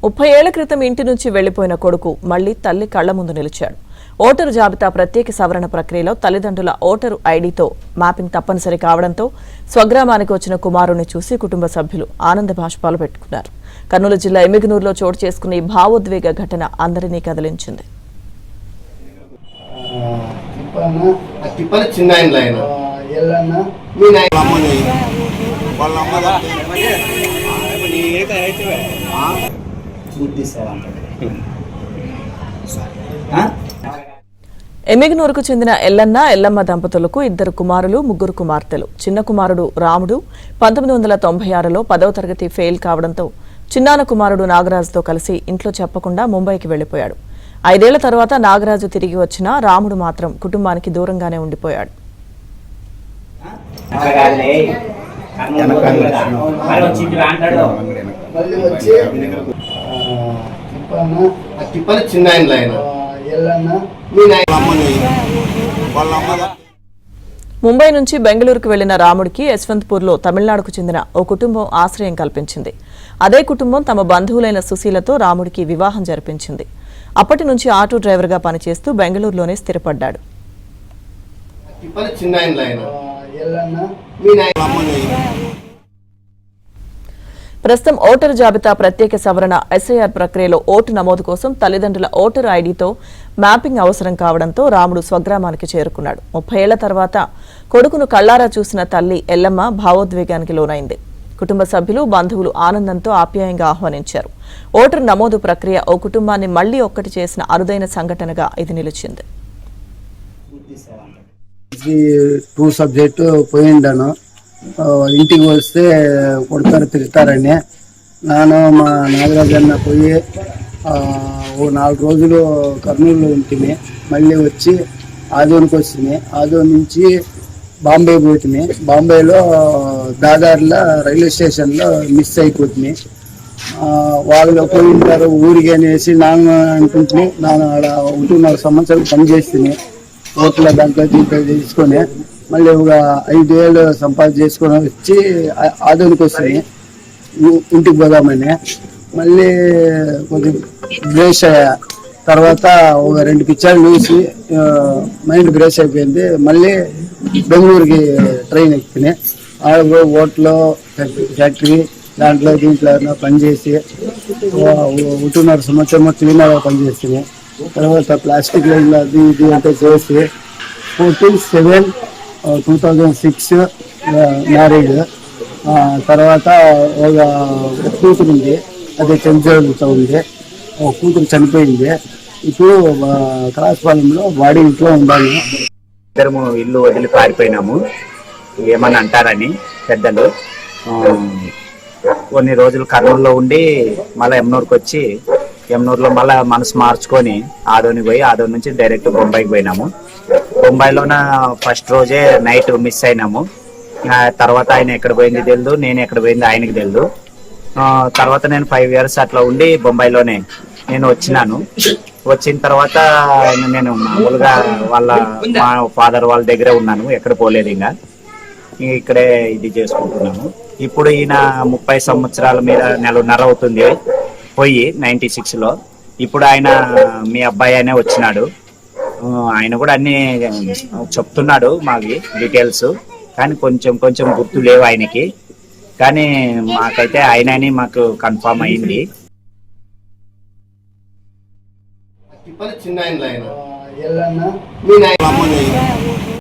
30 ఏళ్ల క్రితం ఇంటి నుంచి వెళ్లిపోయిన కొడుకు మళ్లీ తల్లి కళ్ల ముందు నిలిచాడు. ఓటరు జాబితా ప్రత్యేక సవరణ ప్రక్రియలో తల్లిదండ్రుల ఓటరు ఐడీతో మ్యాపింగ్ తప్పనిసరి కావడంతో స్వగ్రామానికి వచ్చిన కుమారుణ్ణి చూసి కుటుంబ సభ్యులు ఆనంద బాష్పాలు పెట్టుకున్నారు. కర్నూలు జిల్లా ఎమ్మిగనూరులో చోటు చేసుకున్న ఈ భావోద్వేగ ఘటన అందరినీ కదిలించింది. ఎమ్మిగనూరుకు చెందిన ఎల్లన్న ఎల్లమ్మ దంపతులకు 2 కుమారులు 3 కుమార్తెలు. చిన్న కుమారుడు రాముడు 1996లో 10వ తరగతి ఫెయిల్ కావడంతో చిన్నాన కుమారుడు నాగరాజుతో కలిసి ఇంట్లో చెప్పకుండా ముంబైకి వెళ్లిపోయాడు. 5 ఏళ్ల తర్వాత నాగరాజు తిరిగి వచ్చినా రాముడు మాత్రం కుటుంబానికి దూరంగానే ఉండిపోయాడు. ముంబై నుంచి బెంగళూరుకు వెళ్లిన రాముడికి యశ్వంత్పూర్లో తమిళనాడుకు చెందిన ఓ కుటుంబం ఆశ్రయం కల్పించింది. అదే కుటుంబం తమ బంధువులైన సుశీలతో రాముడికి వివాహం జరిపించింది. అప్పటి నుంచి ఆటో డ్రైవర్గా పనిచేస్తూ బెంగళూరులోనే స్థిరపడ్డాడు. ప్రస్తుతం ఓటరు జాబితా ప్రత్యేక సవరణ ఎస్ఐఆర్ ప్రక్రియలో ఓటు నమోదు కోసం తల్లిదండ్రుల ఓటరు ఐడీతో మ్యాపింగ్ అవసరం కావడంతో రాముడు స్వగ్రామానికి చేరుకున్నాడు. 30 ఏళ్ల తర్వాత కొడుకును కళ్లారా చూసిన తల్లి ఎల్లమ్మ భావోద్వేగానికి లోనైంది. కుటుంబ సభ్యులు బంధువులు ఆనందంతో ఆప్యాయంగా ఆహ్వానించారు. ఓటరు నమోదు ప్రక్రియ ఓ కుటుంబాన్ని మళ్లీ ఒక్కటి చేసిన అరుదైన సంఘటనగా ఇది నిలిచింది. ఇంటికి వస్తే కొడతారు తిడతారని నేను మా నాగరాజన్న పోయి ఓ 4 రోజులు కర్నూలులో ఉంటుంది. మళ్ళీ వచ్చి ఆదోనికి వస్తుంది. ఆదోని నుంచి బాంబే పోతుంది. బాంబేలో దాదార్లో రైల్వే స్టేషన్లో మిస్ అయిపోతుంది. వాళ్ళు పోయింటారు ఊరికి అనేసి నాన్న అనుకుంటుని నాన్న ఆడ 1.5 సంవత్సరాలు పనిచేస్తుంది. ఓట్ల దాంట్లో దీంట్లో తీసుకొని మళ్ళీ ఒక 5 ఏళ్ళు సంపాదించుకొని వచ్చి ఆదోనికి వస్తుంది. ఇంటికి పోదామని మళ్ళీ కొద్ది బ్రేష్ అయ్యా తర్వాత ఒక 2 పిక్చర్లు చూసి మైండ్ బ్రేష్ అయిపోయింది. మళ్ళీ బెంగళూరుకి ట్రైన్ ఎక్కినాయి. ఆడ ఓట్లో ఫ్యాక్టరీ దాంట్లో దీంట్లో పనిచేసి 1.5 సంవత్సరం క్లీనర్గా పనిచేస్తున్నాయి. తర్వాత ప్లాస్టిక్ లైన్లో అది ఇది అంటే చేసి 14/7/2006 మ్యారేజ్. తర్వాత ఒక కూతురు ఉంది, అది చనిపోతూ ఉంది. ఒక కూతురు చనిపోయింది. ఇప్పుడు క్రాస్పాలెంలో బాడీ ఇంట్లో ఉండాలి. ఇద్దరము ఇల్లు వదిలి పారిపోయినాము ఏమని అంటారని పెద్దలు. కొన్ని రోజులు కర్నూలులో ఉండి మళ్ళీ ఎమ్నూరుకి వచ్చి ఎమ్నూరులో మళ్ళీ మనసు మార్చుకొని ఆదోని పోయి ఆదోని నుంచి డైరెక్ట్ బొంబాయికి పోయినాము. బొంబాయిలోన ఫస్ట్ రోజే నైట్ మిస్ అయినాము. తర్వాత ఆయన ఎక్కడ పోయింది తెలియదు, నేను ఎక్కడ పోయింది ఆయనకి తెలియదు. తర్వాత నేను 5 years అట్లా ఉండి బొంబాయిలోనే నేను వచ్చినాను. వచ్చిన తర్వాత నేను మామూలుగా మా ఫాదర్ వాళ్ళ దగ్గరే ఉన్నాను, ఎక్కడ పోలేదు. ఇంకా ఇక్కడే ఇది చేసుకుంటున్నాము. ఇప్పుడు ఈయన 30 సంవత్సరాల మీద 1.5 అవుతుంది పోయి 96లో. ఇప్పుడు ఆయన మీ అబ్బాయి అనే వచ్చినాడు. ఆయన కూడా అన్ని చెప్తున్నాడు మావి డీటెయిల్స్, కానీ కొంచెం గుర్తు లేవు ఆయనకి. కానీ మాకైతే ఆయన అని మాకు కన్ఫర్మ్ అయింది. చిన్న